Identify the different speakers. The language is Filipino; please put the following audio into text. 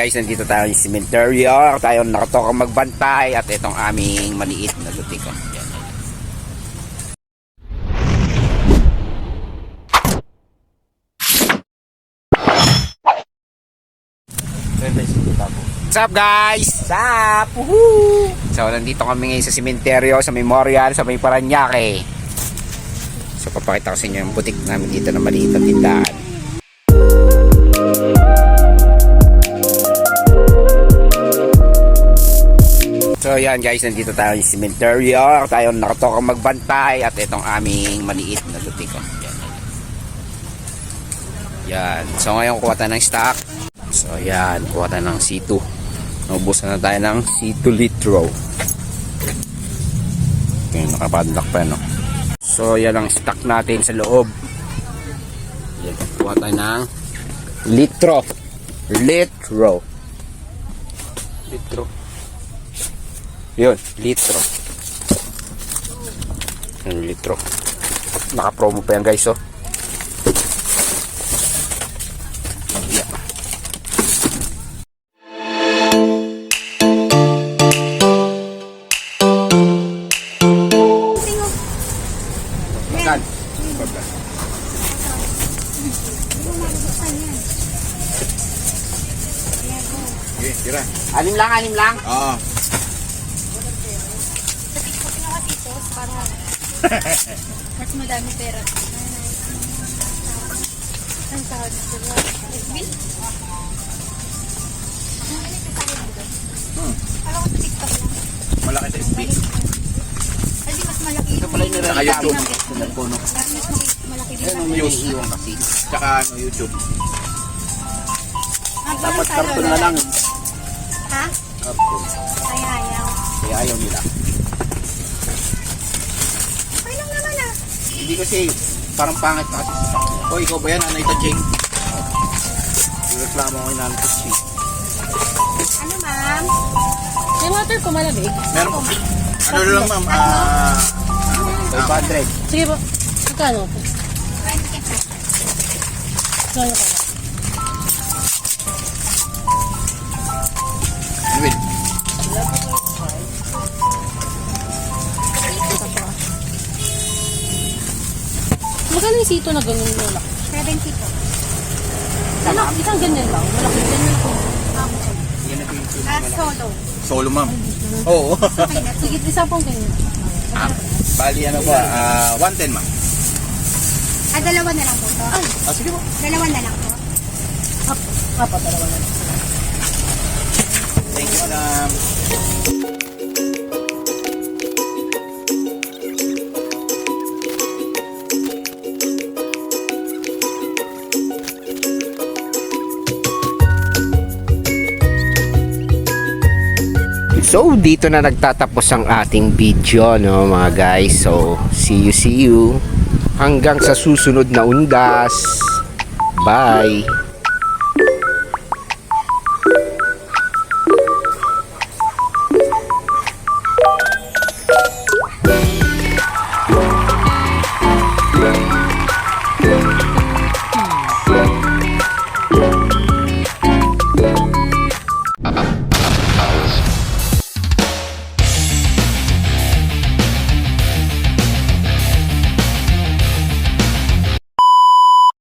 Speaker 1: Guys, nandito tayo sa cementerio. Tayo nakatokang magbantay at itong aming maliit na lutikon. Yan. What's up guys? What's up? Woohoo! So nandito kami ngayon sa cementerio, sa memorial, sa may Paranaque. So papakita ko sa inyo yung butik namin dito na maliit na tindahan. So yan guys, nandito tayo sa cementerio. Tayo nakatokang magbantay at itong aming maliit na lutikon. Yan. Yan. So ngayon kuha tayo ng stock. So yan, kuha tayo ng C2. Naubusan na tayo ng C2 litro. Okay, nakapadlock pa no. So yan ang stock natin sa loob. Yan, kuha tayo ng litro. Yun, litro. Yung litro. Naka-promo pa yan guys, oh. Yeah. Makan.
Speaker 2: Okay, tira.
Speaker 1: Anim lang.
Speaker 2: Oo.
Speaker 3: Mas madami pera. Ang sahod sa FB? Alam ko sa TikTok lang.
Speaker 2: Malaki sa FB.
Speaker 3: Ay, di mas malaki
Speaker 1: Ito pala yung
Speaker 2: Saka YouTube.
Speaker 3: mas malaki din ang
Speaker 2: News.
Speaker 1: Iiwan kasi.
Speaker 2: Tsaka YouTube.
Speaker 1: Dapat karton na lang.
Speaker 3: Ha?
Speaker 1: Karton.
Speaker 3: Ay, ayaw.
Speaker 1: Kaya ayaw nila.
Speaker 3: Okay lang naman ah.
Speaker 1: Hindi kasi parang pangit na kasi sa stock.
Speaker 2: O, ikaw ba yan, Anay Taching?
Speaker 1: Yung reklamo ko yung nalipit.
Speaker 3: Ano ma'am?
Speaker 4: Yung water ko malamig.
Speaker 2: Meron po. Ano lang, ma'am?
Speaker 1: 500.
Speaker 4: Sige po. Magkano po?
Speaker 3: 20 po.
Speaker 4: Magkano po?
Speaker 2: Will.
Speaker 4: Magkano yung sito na ganun yung laki?
Speaker 3: 70 po.
Speaker 4: Isang ganyan lang. Malaki ganyan po.
Speaker 3: Solo.
Speaker 2: Solo, ma'am. Oo.
Speaker 3: Okay na.
Speaker 4: Sige, isa pong ganyan.
Speaker 2: Bali, ano ba? 110, ma'am.
Speaker 3: Dalawa na lang po to.
Speaker 2: Sige po.
Speaker 3: Dalawa na lang po.
Speaker 4: Apat, dalawa na.
Speaker 2: Thank you, ma'am.
Speaker 1: So dito na nagtatapos ang ating video, no mga guys. So see you hanggang sa susunod na undas. Bye.